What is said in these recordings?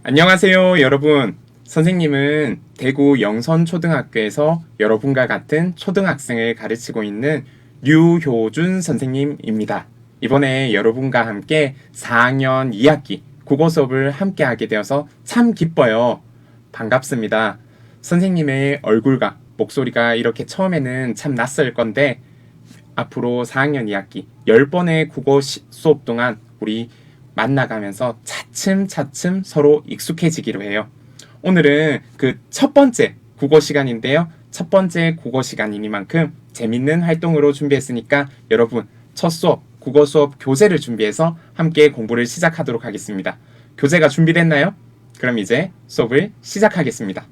안녕하세요, 여러분. 선생님은 대구 영선초등학교에서 여러분과 같은 초등학생을 가르치고 있는 류효준 선생님입니다. 이번에 여러분과 함께 4학년 2학기 국어 수업을 함께 하게 되어서 참 기뻐요. 반갑습니다. 선생님의 얼굴과 목소리가 이렇게 처음에는 참 낯설 건데 앞으로 4학년 2학기 10번의 국어 수업 동안 우리 만나가면서 차츰차츰 서로 익숙해지기로 해요. 오늘은 그 첫 번째 국어 시간인데요. 첫 번째 국어 시간이니만큼 재밌는 활동으로 준비했으니까 여러분 첫 수업, 국어 수업 교재를 준비해서 함께 공부를 시작하도록 하겠습니다. 교재가 준비됐나요? 그럼 이제 수업을 시작하겠습니다.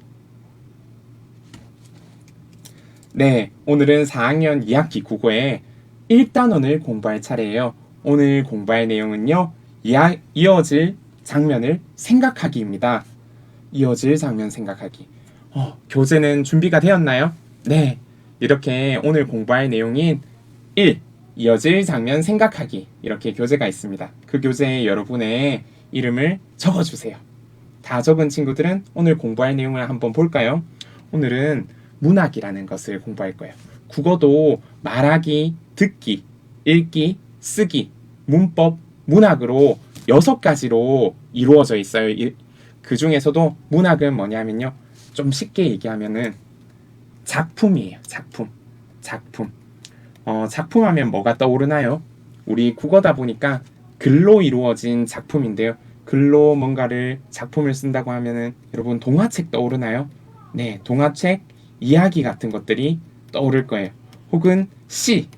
네, 오늘은 4학년 2학기 국어의 1단원을 공부할 차례예요. 오늘 공부할 내용은요. 이어질 장면을 생각하기입니다. 이어질 장면 생각하기. 교재는 준비가 되었나요? 네, 이렇게 오늘 공부할 내용인 1. 이어질 장면 생각하기. 이렇게 교재가 있습니다. 그 교재에 여러분의 이름을 적어주세요. 다 적은 친구들은 오늘 공부할 내용을 한번 볼까요? 오늘은 문학이라는 것을 공부할 거예요. 국어도 말하기, 듣기, 읽기, 쓰기, 문법, 문학으로 6가지로 이루어져 있어요. 그 중에서도 문학은 뭐냐면요. 좀 쉽게 얘기하면은 작품이에요. 작품. 작품 하면 뭐가 떠오르나요? 우리 국어다 보니까 글로 이루어진 작품인데요. 글로 뭔가를 작품을 쓴다고 하면은 여러분 동화책 떠오르나요? 네, 동화책, 이야기 같은 것들이 떠오를 거예요. 혹은 시,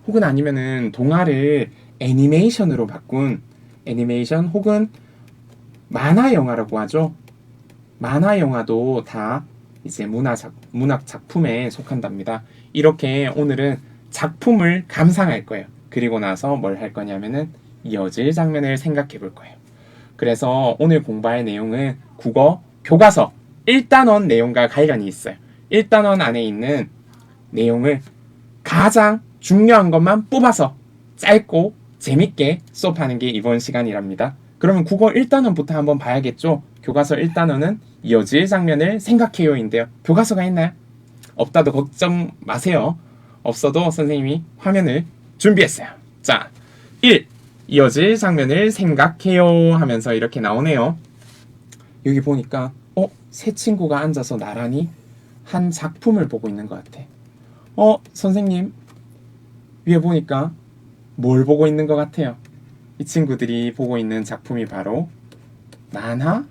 혹은 아니면은 동화를 애니메이션으로 바꾼 애니메이션 혹은 만화 영화라고 하죠. 만화 영화도 다 이제 문학 작품에 속한답니다. 이렇게 오늘은 작품을 감상할 거예요. 그리고 나서 뭘 할 거냐면은 이어질 장면을 생각해 볼 거예요. 그래서 오늘 공부할 내용은 국어 교과서 1단원 내용과 관련이 있어요. 1단원 안에 있는 내용을 가장 중요한 것만 뽑아서 짧고 재밌게 수업하는 게 이번 시간이랍니다. 그러면 국어 1단원부터 한번 봐야겠죠? 교과서 1단원은 이어질 장면을 생각해요인데요. 교과서가 있나요? 없다도 걱정 마세요. 없어도 선생님이 화면을 준비했어요. 자, 1. 이어질 장면을 생각해요 하면서 이렇게 나오네요. 여기 보니까 세 친구가 앉아서 나란히 한 작품을 보고 있는 것 같아. 선생님 위에 보니까 뭘 보고 있는 것 같아요? 이 친구들이 보고 있는 작품이 바로 만화?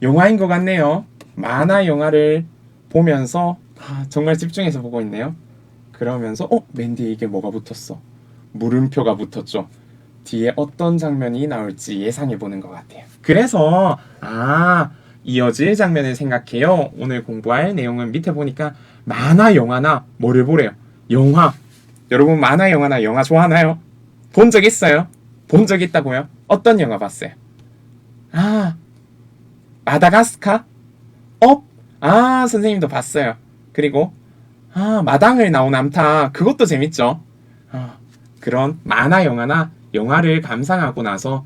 영화인 것 같네요. 만화 영화를 보면서 정말 집중해서 보고 있네요. 그러면서 맨 뒤에 이게 뭐가 붙었어? 물음표가 붙었죠. 뒤에 어떤 장면이 나올지 예상해 보는 것 같아요. 그래서 이어질 장면을 생각해요. 오늘 공부할 내용은 밑에 보니까 만화 영화나 뭐를 보래요? 영화. 여러분 만화 영화나 영화 좋아하나요? 본 적 있어요? 본 적 있다고요? 어떤 영화 봤어요? 마다가스카? 업? 선생님도 봤어요. 그리고 마당을 나온 암탉. 그것도 재밌죠? 그런 만화 영화나 영화를 감상하고 나서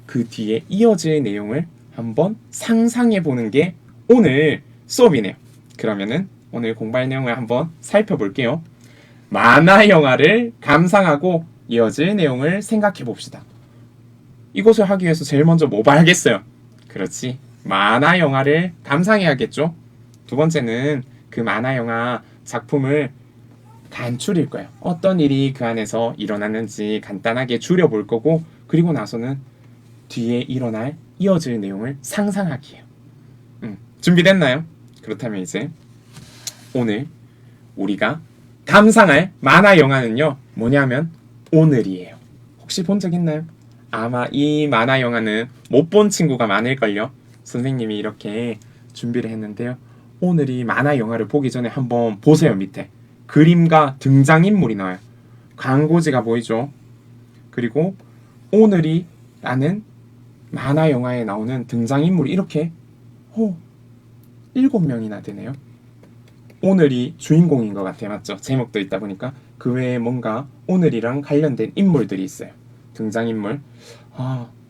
그 뒤에 이어질 내용을 한번 상상해 보는 게 오늘 수업이네요. 그러면은 오늘 공부할 내용을 한번 살펴볼게요. 만화 영화를 감상하고 이어질 내용을 생각해 봅시다. 이것을 하기 위해서 제일 먼저 뭐 봐야겠어요? 그렇지. 만화 영화를 감상해야겠죠? 두 번째는 그 만화 영화 작품을 단추릴 거예요. 어떤 일이 그 안에서 일어났는지 간단하게 줄여볼 거고, 그리고 나서는 뒤에 일어날 이어질 내용을 상상하기예요. 준비됐나요? 그렇다면 이제 오늘 우리가 감상할 만화 영화는요, 뭐냐면 오늘이에요. 혹시 본 적 있나요? 아마 이 만화 영화는 못 본 친구가 많을걸요. 선생님이 이렇게 준비를 했는데요. 오늘이 만화 영화를 보기 전에 한번 보세요. 밑에 그림과 등장인물이 나와요. 광고지가 보이죠? 그리고 오늘이 라는 만화 영화에 나오는 등장인물이 이렇게 7명이나 되네요. 오늘이 주인공인 것 같아요. 맞죠? 제목도 있다 보니까 그 외에 뭔가 오늘이랑 관련된 인물들이 있어요. 등장인물.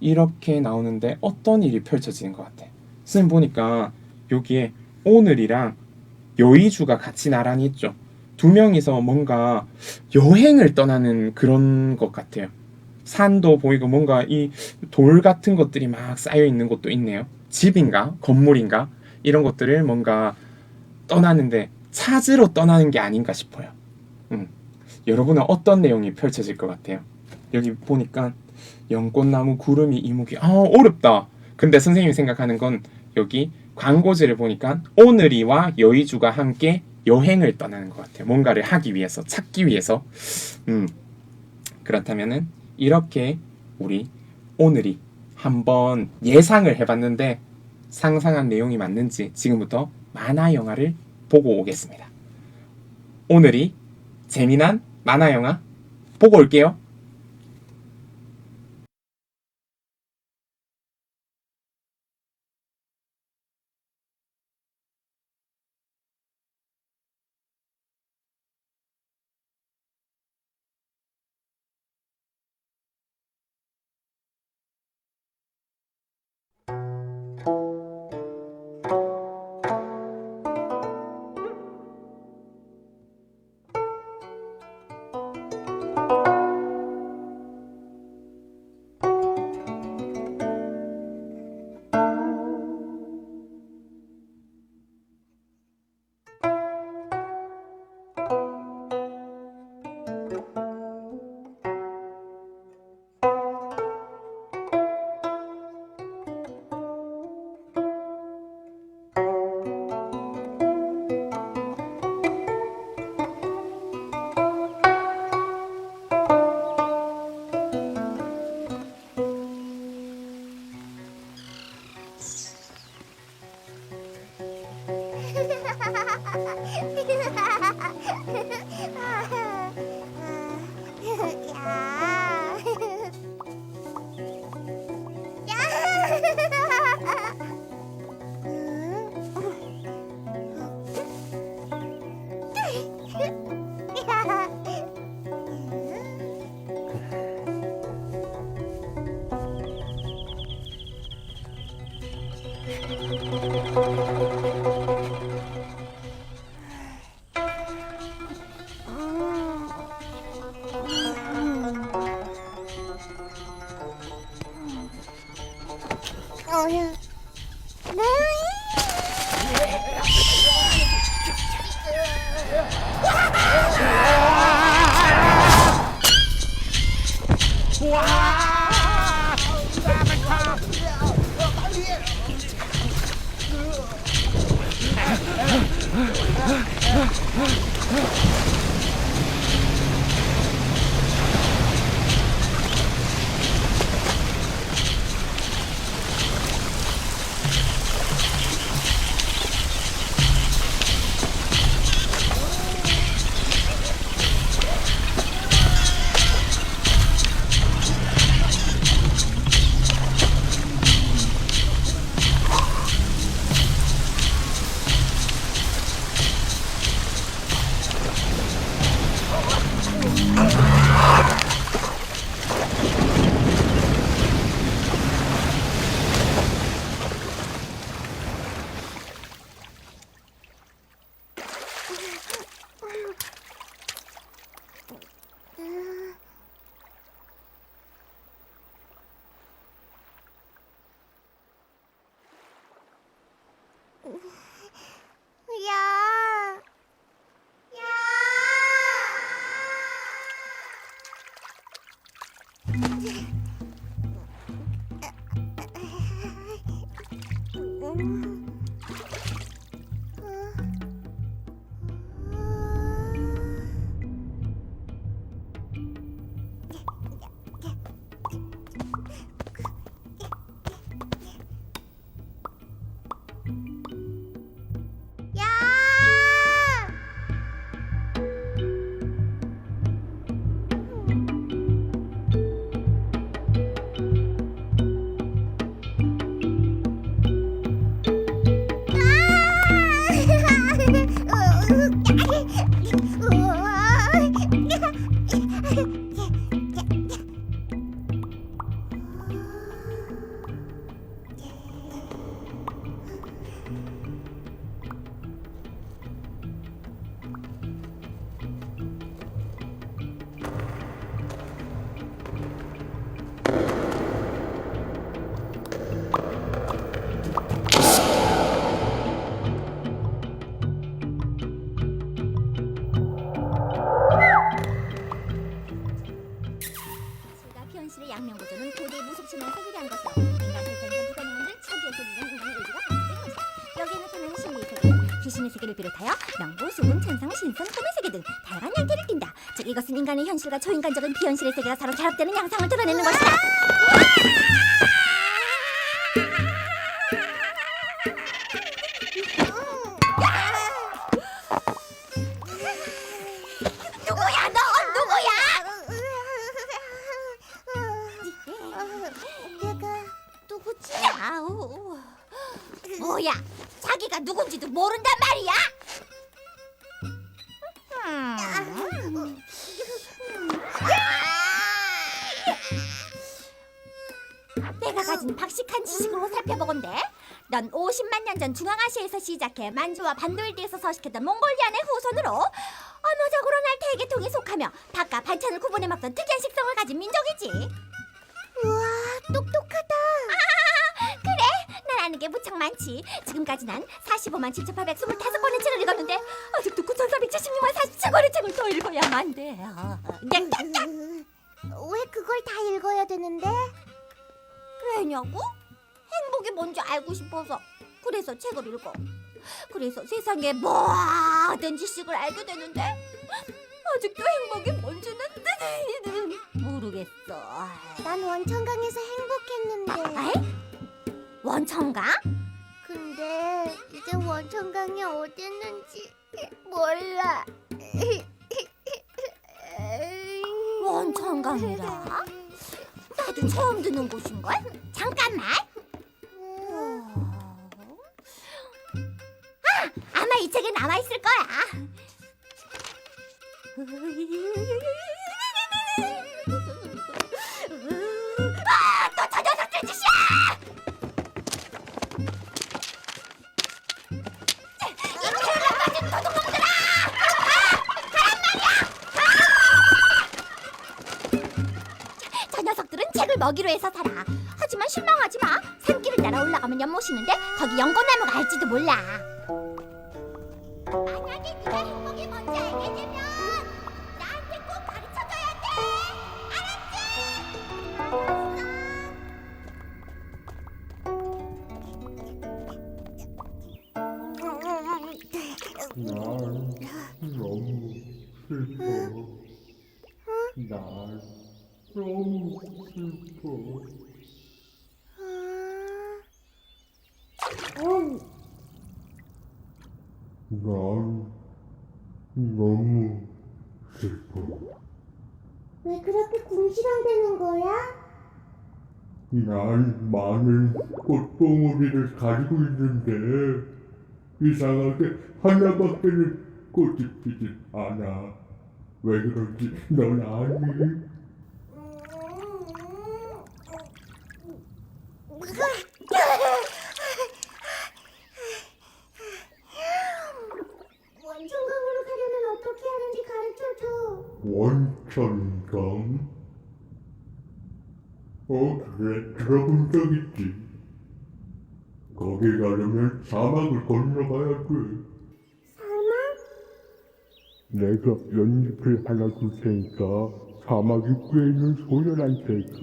이렇게 나오는데 어떤 일이 펼쳐지는 것 같아? 선생님 보니까 여기에 오늘이랑 여의주가 같이 나란히 있죠. 두 명이서 뭔가 여행을 떠나는 그런 것 같아요. 산도 보이고 뭔가 이 돌 같은 것들이 막 쌓여 있는 곳도 있네요. 집인가? 건물인가? 이런 것들을 뭔가 떠나는데 찾으러 떠나는 게 아닌가 싶어요. 음. 여러분은 어떤 내용이 펼쳐질 것 같아요? 여기 보니까 연꽃나무 구름이 이무기 어렵다. 근데 선생님이 생각하는 건 여기 광고지를 보니까 오늘이와 여의주가 함께 여행을 떠나는 것 같아요. 뭔가를 하기 위해서 찾기 위해서. 그렇다면은 이렇게 우리 오늘이 한번 예상을 해봤는데 상상한 내용이 맞는지 지금부터 만화 영화를 보고 오겠습니다. 오늘이 재미난 만화 영화 보고 올게요. 야, 야. 야! 양면고조는 고대의 무속신앙을 해결한 것으로 인간 세상에서 불가능한 일을 처리해서 이룬 인간의 의지가 반영된 것이다. 여기에 나타나는 신비의 세계는 귀신의 세계를 비롯하여 명부, 수금, 천상, 신선, 꿈의 세계 등 다양한 양태를 띈다. 즉 이것은 인간의 현실과 초인간적인 비현실의 세계가 서로 결합되는 양상을 드러내는 것이다. 누구야 너? 누구야? 내가 누구지? 아우, 뭐야? 자기가 누군지도 모른단 말이야? 내가 가진 박식한 지식으로 살펴보건대 넌 50만 년 전 중앙아시아에서 시작해 만주와 반도일대에서 서식했던 몽골리안의 후손으로 언어적으로 날태계통에 속하며 밥과 반찬을 구분해 먹던 특이한 식성을 가진 민족이지. 우와, 똑똑하다. 그래, 난 아는 게 무척 많지. 지금까지 난 45만 7,825권의 책을 읽었는데 아직도 9,476만 47권의 책을 더 읽어야만 돼. 왜 그걸 다 읽어야 되는데? 왜냐고? 행복이 뭔지 알고 싶어서. 그래서 책을 읽어. 그래서 세상의 모든 지식을 알게 되는데 아직도 행복이 뭔지는 모르겠어. 난 원천강에서 행복했는데. 에이? 원천강? 근데 이제 원천강이 어딨는지 몰라. 원천강이라? 나도 처음 듣는 곳인걸? 잠깐만. 아마 이 책에 나와 있을 거야. 또 저 녀석들 짓이야! 이 큰일 나빠진 도둑놈들아! 가란 말이야! 저 녀석들은 책을 먹이로 해서 살아. 하지만 실망하지 마. 산길을 따라 올라가면 연못이는데 거기 연꽃나무가 알지도 몰라. 만약에 네가 행복이 뭔지 알게 되면 나한테 꼭 가르쳐줘야 돼. 난 너무 슬퍼. 난 너무 슬퍼. 난 너무 슬퍼. 왜 그렇게 궁시렁대는 거야? 난 많은 꽃봉오리를 가지고 있는데 이상하게 하나밖에는 꽃이 피지 않아. 왜 그런지 넌 아니? 원천강으로 가려면 어떻게 하는지 가르쳐줘. 원천강? 그래, 들어본 적 있지. 거기 가려면 사막을 건너가야 돼. 사막? 내가 연잎을 하나 줄 테니까 사막 입구에 있는 소년한테 줘.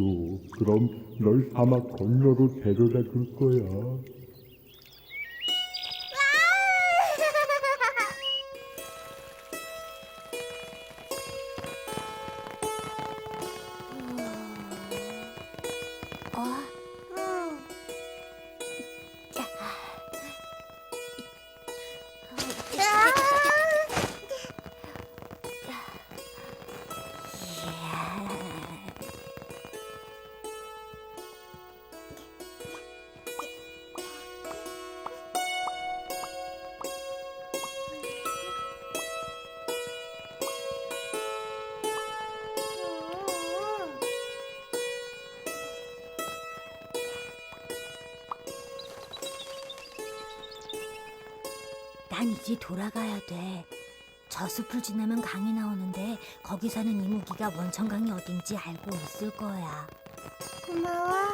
그럼 널 사막 건너로 데려다 줄 거야. 난 이제 돌아가야 돼. 저 숲을 지나면 강이 나오는데 거기 사는 이무기가 원천강이 어딘지 알고 있을 거야. 고마워.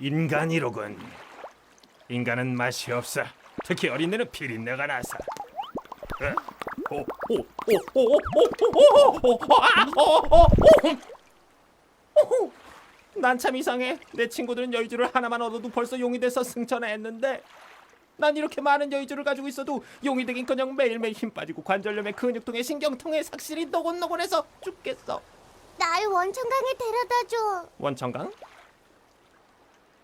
인간이로군. 인간은 맛이 없어. 특히 어린애는 비린내가 나서. 난 참 이상해. 내 친구들은 여의주를 하나만 얻어도 벌써 용이 돼서 승천했는데 난 이렇게 많은 여의주를 가지고 있어도 용이 되긴커녕 매일매일 힘 빠지고 관절염에 근육통에 신경통에 삭실이 노곤노곤해서 죽겠어. 날 원천강에 데려다줘. 원천강?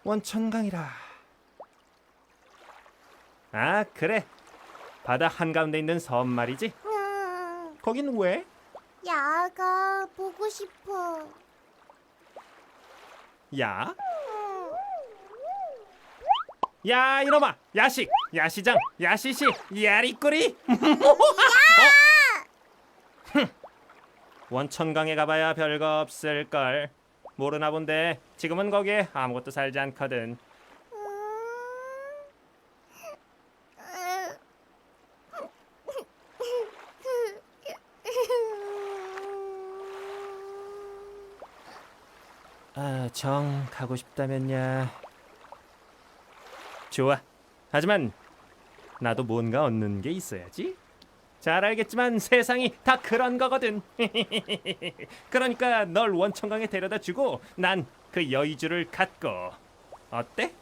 원천강이라. 아, 그래. 바다 한가운데 있는 섬 말이지. 거긴 왜? 야가 보고 싶어. 야? 야, 이놈아! 야식! 야시장! 야시시! 야리꾸리! 원천강에 가봐야 별거 없을걸. 모르나 본데 지금은 거기에 아무것도 살지 않거든. 아, 정 가고 싶다면야. 좋아. 하지만 나도 뭔가 얻는 게 있어야지. 잘 알겠지만 세상이 다 그런 거거든. 그러니까 널 원천강에 데려다 주고 난 그 여의주를 갖고. 어때?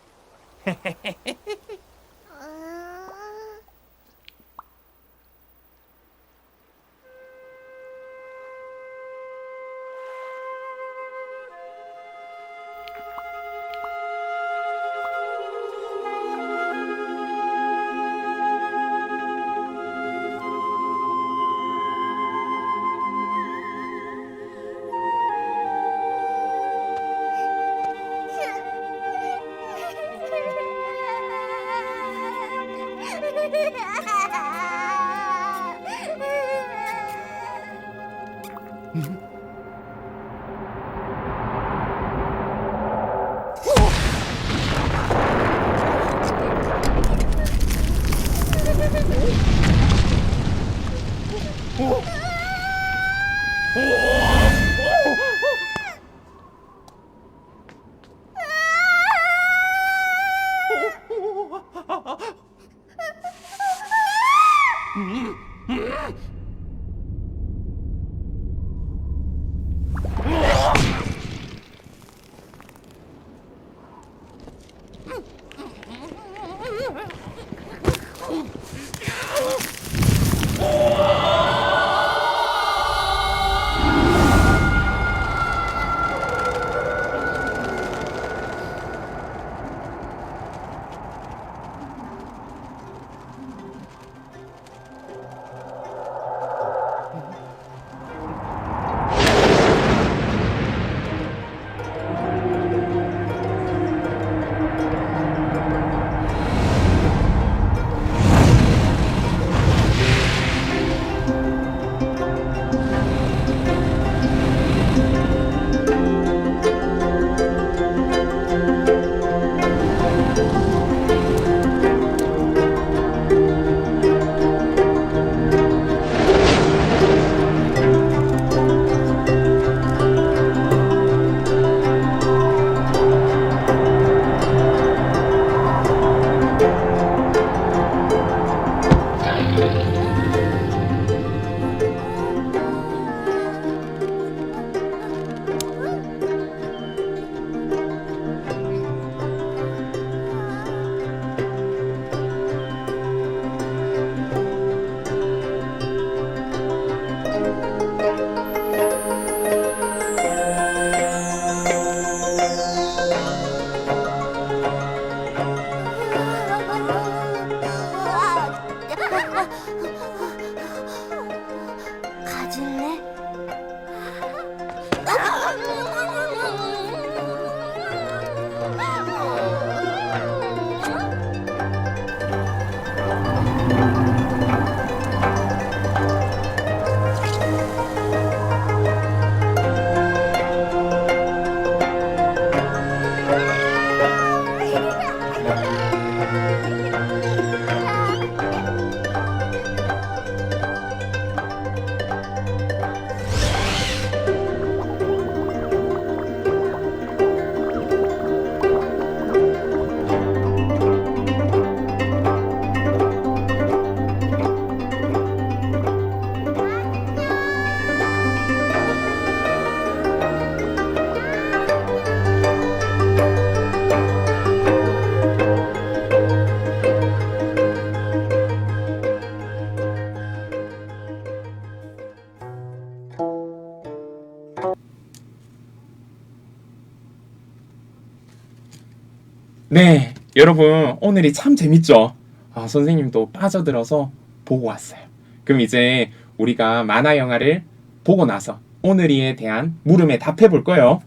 네, 여러분 오늘이 참 재밌죠? 선생님도 빠져들어서 보고 왔어요. 그럼 이제 우리가 만화 영화를 보고 나서 오늘이에 대한 물음에 답해 볼 거예요.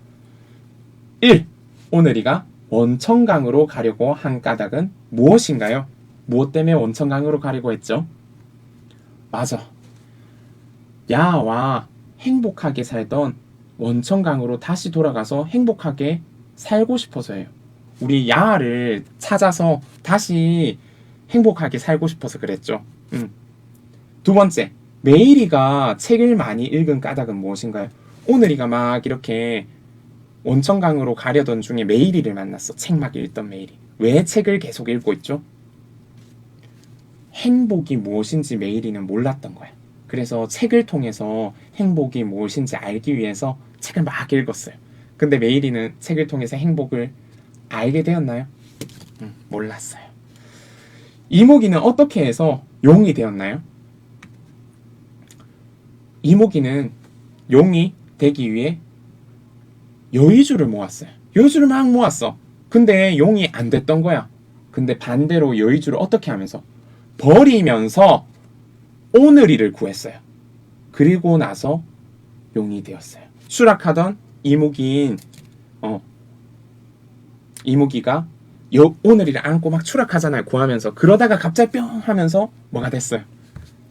1. 오늘이가 원천강으로 가려고 한 까닭은 무엇인가요? 무엇 때문에 원천강으로 가려고 했죠? 맞아. 야와 행복하게 살던 원천강으로 다시 돌아가서 행복하게 살고 싶어서예요. 우리 야를 찾아서 다시 행복하게 살고 싶어서 그랬죠. 두 번째, 메이리가 책을 많이 읽은 까닭은 무엇인가요? 오늘이가 막 이렇게 원천강으로 가려던 중에 메이리를 만났어. 책 막 읽던 메이리. 왜 책을 계속 읽고 있죠? 행복이 무엇인지 메이리는 몰랐던 거야. 그래서 책을 통해서 행복이 무엇인지 알기 위해서 책을 막 읽었어요. 근데 메이리는 책을 통해서 행복을 알게 되었나요? 몰랐어요. 이모기는 어떻게 해서 용이 되었나요? 이모기는 용이 되기 위해 여의주를 모았어요. 여의주를 막 모았어. 근데 용이 안 됐던 거야. 근데 반대로 여의주를 어떻게 하면서? 버리면서 오늘이를 구했어요. 그리고 나서 용이 되었어요. 추락하던 이모기가 오늘이를 안고 막 추락하잖아요. 구하면서. 그러다가 갑자기 뿅 하면서 뭐가 됐어요?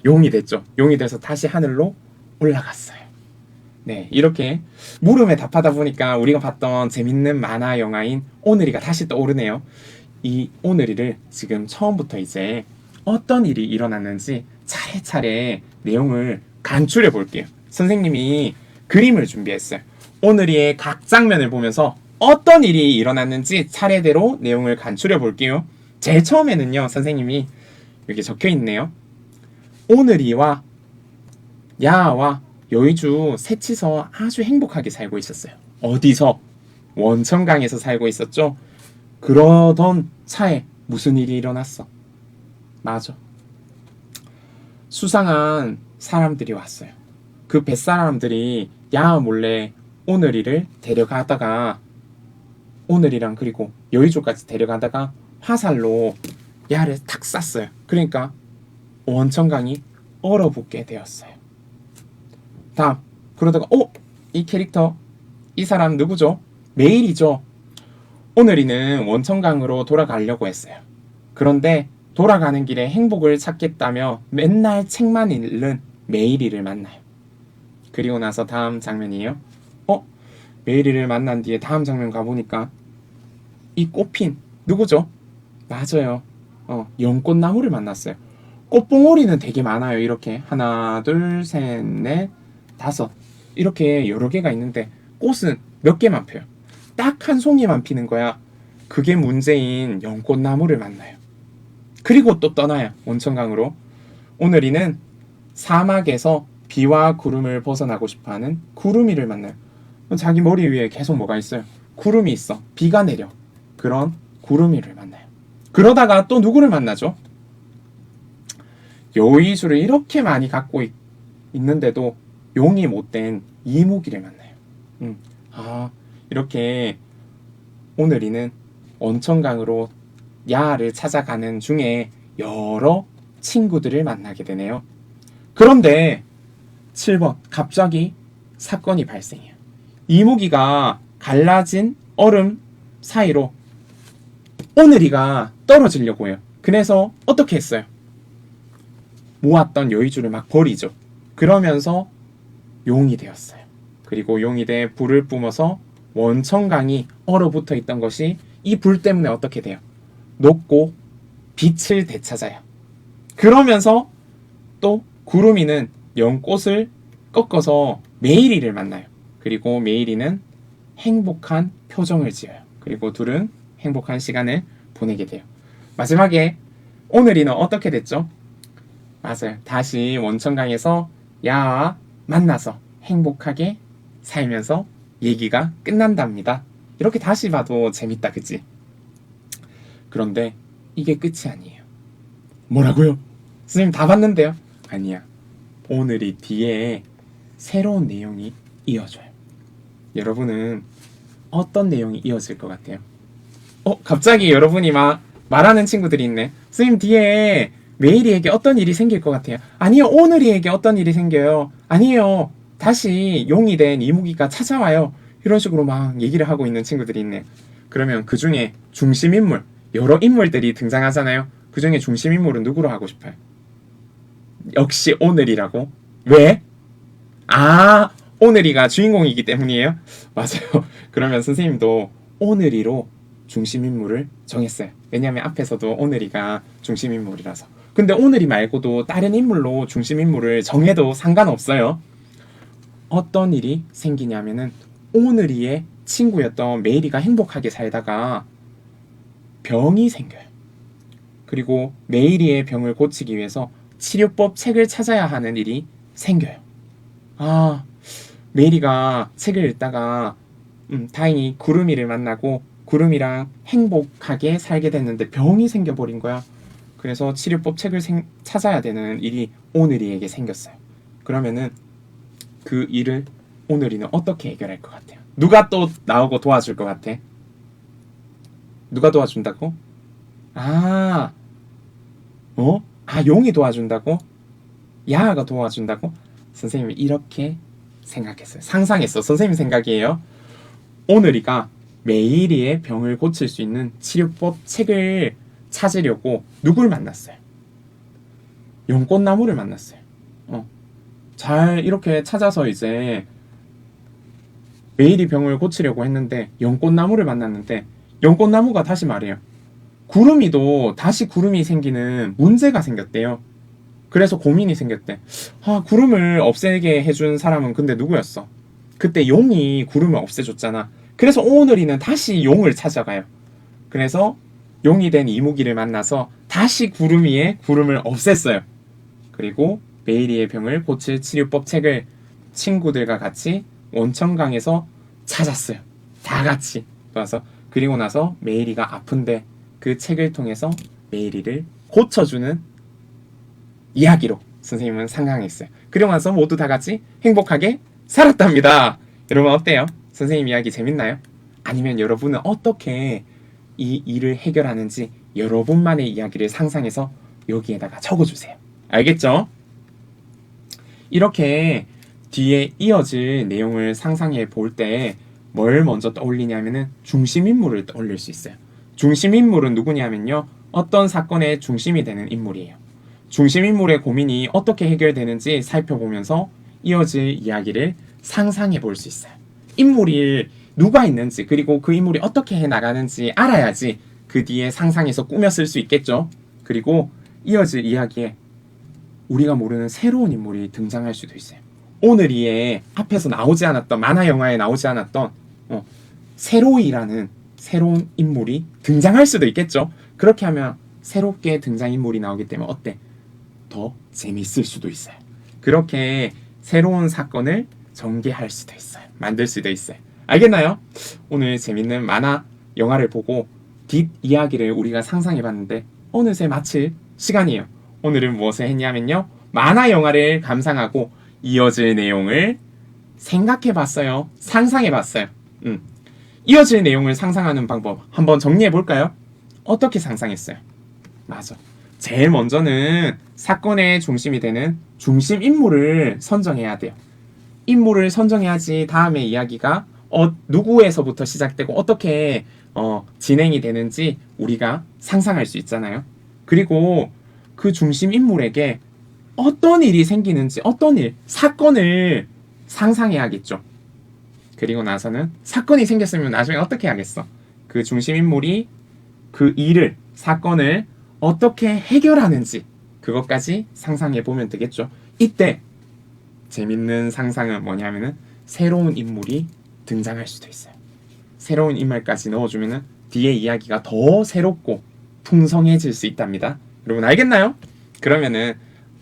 용이 됐죠. 용이 돼서 다시 하늘로 올라갔어요. 네, 이렇게 물음에 답하다 보니까 우리가 봤던 재밌는 만화 영화인 오늘이가 다시 떠오르네요. 이 오늘이를 지금 처음부터 이제 어떤 일이 일어났는지 차례차례 내용을 간추려 볼게요. 선생님이 그림을 준비했어요. 오늘이의 각 장면을 보면서 어떤 일이 일어났는지 차례대로 내용을 간추려 볼게요. 제일 처음에는요, 선생님이 여기 적혀 있네요. 오늘이와 야와 여의주 셋이서 아주 행복하게 살고 있었어요. 어디서? 원천강에서 살고 있었죠. 그러던 차에 무슨 일이 일어났어? 맞아. 수상한 사람들이 왔어요. 그 뱃사람들이 야 몰래 오늘이를 데려가다가 오늘이랑 그리고 여의주까지 데려가다가 화살로 야를 탁 쐈어요. 그러니까 원천강이 얼어붙게 되었어요. 다음, 그러다가 이 캐릭터, 이 사람 누구죠? 메일이죠. 오늘이는 원천강으로 돌아가려고 했어요. 그런데 돌아가는 길에 행복을 찾겠다며 맨날 책만 읽는 메이리를 만나요. 그리고 나서 다음 장면이에요. 메이리를 만난 뒤에 다음 장면 가보니까 이 꽃핀 누구죠? 맞아요. 연꽃나무를 만났어요. 꽃봉오리는 되게 많아요. 이렇게 하나, 둘, 셋, 넷, 다섯 이렇게 여러 개가 있는데 꽃은 몇 개만 펴요. 딱 한 송이만 피는 거야. 그게 문제인 연꽃나무를 만나요. 그리고 또 떠나요. 원천강으로. 오늘이는 사막에서 비와 구름을 벗어나고 싶어하는 구름이를 만나요. 자기 머리 위에 계속 뭐가 있어요? 구름이 있어. 비가 내려. 그런 구름이를 만나요. 그러다가 또 누구를 만나죠? 여의주를 이렇게 많이 갖고 있는데도 용이 못된 이무기를 만나요. 이렇게 오늘이는 원천강으로 야를 찾아가는 중에 여러 친구들을 만나게 되네요. 그런데 7번 갑자기 사건이 발생해요. 이무기가 갈라진 얼음 사이로 오늘이가 떨어지려고 해요. 그래서 어떻게 했어요? 모았던 여의주를 막 버리죠. 그러면서 용이 되었어요. 그리고 용이 돼 불을 뿜어서 원천강이 얼어붙어 있던 것이 이 불 때문에 어떻게 돼요? 녹고 빛을 되찾아요. 그러면서 또 구름이는 연꽃을 꺾어서 메이리를 만나요. 그리고 메이리는 행복한 표정을 지어요. 그리고 둘은 행복한 시간을 보내게 돼요. 마지막에 오늘이는 어떻게 됐죠? 맞아요. 다시 원천강에서 야와 만나서 행복하게 살면서 얘기가 끝난답니다. 이렇게 다시 봐도 재밌다, 그치? 그런데 이게 끝이 아니에요. 뭐라고요? 선생님 다 봤는데요? 아니야. 오늘이 뒤에 새로운 내용이 이어져요. 여러분은 어떤 내용이 이어질 것 같아요? 갑자기 여러분이 막 말하는 친구들이 있네. 선생님 뒤에 메일이에게 어떤 일이 생길 것 같아요. 아니요, 오늘이에게 어떤 일이 생겨요. 아니요, 다시 용이 된 이무기가 찾아와요. 이런 식으로 막 얘기를 하고 있는 친구들이 있네요. 그러면 그 중에 중심인물, 여러 인물들이 등장하잖아요. 그 중에 중심인물은 누구로 하고 싶어요? 역시 오늘이라고? 왜? 오늘이가 주인공이기 때문이에요? 맞아요. 그러면 선생님도 오늘이로 중심인물을 정했어요. 왜냐하면 앞에서도 오늘이가 중심인물이라서. 근데 오늘이 말고도 다른 인물로 중심인물을 정해도 상관없어요. 어떤 일이 생기냐면은 오늘이의 친구였던 메이리가 행복하게 살다가 병이 생겨요. 그리고 메이리의 병을 고치기 위해서 치료법 책을 찾아야 하는 일이 생겨요. 메이리가 책을 읽다가 다행히 구름이를 만나고 구름이랑 행복하게 살게 됐는데 병이 생겨버린 거야. 그래서 치료법 책을 찾아야 되는 일이 오늘이에게 생겼어요. 그러면은 그 일을 오늘이는 어떻게 해결할 것 같아요? 누가 또 나오고 도와줄 것 같아? 누가 도와준다고? 용이 도와준다고? 야하가 도와준다고? 선생님이 이렇게 생각했어요. 상상했어. 선생님 생각이에요. 오늘이가 메이리의 병을 고칠 수 있는 치료법 책을 찾으려고 누굴 만났어요? 연꽃나무를 만났어요. 잘 이렇게 찾아서 이제 메이리 병을 고치려고 했는데 연꽃나무를 만났는데 연꽃나무가 다시 말해요. 구름이도 다시 구름이 생기는 문제가 생겼대요. 그래서 고민이 생겼대. 구름을 없애게 해준 사람은 근데 누구였어? 그때 용이 구름을 없애줬잖아. 그래서 오늘이는 다시 용을 찾아가요. 그래서 용이 된 이무기를 만나서 다시 구름이의 구름을 없앴어요. 그리고 메이리의 병을 고칠 치료법 책을 친구들과 같이 원천강에서 찾았어요. 다 같이 와서. 그리고 나서 메이리가 아픈데 그 책을 통해서 메이리를 고쳐주는 이야기로 선생님은 상상했어요. 그리고 나서 모두 다 같이 행복하게 살았답니다. 여러분 어때요? 선생님 이야기 재밌나요? 아니면 여러분은 어떻게 이 일을 해결하는지 여러분만의 이야기를 상상해서 여기에다가 적어주세요. 알겠죠? 이렇게 뒤에 이어질 내용을 상상해 볼 때 뭘 먼저 떠올리냐면은 중심인물을 떠올릴 수 있어요. 중심인물은 누구냐면요, 어떤 사건의 중심이 되는 인물이에요. 중심인물의 고민이 어떻게 해결되는지 살펴보면서 이어질 이야기를 상상해 볼 수 있어요. 인물이 누가 있는지 그리고 그 인물이 어떻게 해나가는지 알아야지 그 뒤에 상상해서 꾸몄을 수 있겠죠. 그리고 이어질 이야기에 우리가 모르는 새로운 인물이 등장할 수도 있어요. 오늘이에 앞에서 나오지 않았던, 만화 영화에 나오지 않았던 세로이라는 새로운 인물이 등장할 수도 있겠죠. 그렇게 하면 새롭게 등장인물이 나오기 때문에 어때? 더 재밌을 수도 있어요. 그렇게 새로운 사건을 전개할 수도 있어요. 만들 수도 있어요. 알겠나요? 오늘 재밌는 만화 영화를 보고 뒷이야기를 우리가 상상해봤는데 어느새 마칠 시간이에요. 오늘은 무엇을 했냐면요, 만화 영화를 감상하고 이어질 내용을 생각해봤어요. 상상해봤어요. 이어질 내용을 상상하는 방법 한번 정리해볼까요? 어떻게 상상했어요? 맞아. 제일 먼저는 사건의 중심이 되는 중심 인물을 선정해야 돼요. 인물을 선정해야지 다음에 이야기가 누구에서부터 시작되고 어떻게 진행이 되는지 우리가 상상할 수 있잖아요. 그리고 그 중심 인물에게 어떤 일이 생기는지, 어떤 일, 사건을 상상해야겠죠. 그리고 나서는 사건이 생겼으면 나중에 어떻게 하겠어? 그 중심 인물이 그 일을, 사건을 어떻게 해결하는지 그것까지 상상해 보면 되겠죠. 이때 재밌는 상상은 뭐냐면은 새로운 인물이 등장할 수도 있어요. 새로운 인물까지 넣어주면은 뒤에 이야기가 더 새롭고 풍성해질 수 있답니다. 여러분 알겠나요? 그러면은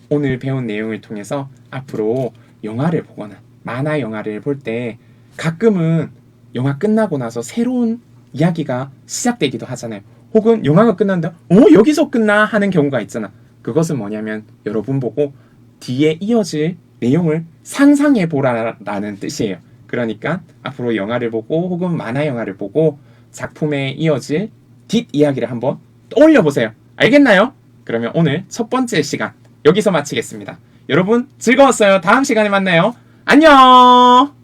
오늘 배운 내용을 통해서 앞으로 영화를 보거나 만화 영화를 볼 때 가끔은 영화 끝나고 나서 새로운 이야기가 시작되기도 하잖아요. 혹은 영화가 끝났는데 여기서 끝나 하는 경우가 있잖아. 그것은 뭐냐면 여러분 보고 뒤에 이어질 내용을 상상해 보라라는 뜻이에요. 그러니까 앞으로 영화를 보고 혹은 만화 영화를 보고 작품에 이어질 뒷이야기를 한번 떠올려 보세요. 알겠나요? 그러면 오늘 첫 번째 시간 여기서 마치겠습니다. 여러분 즐거웠어요. 다음 시간에 만나요. 안녕.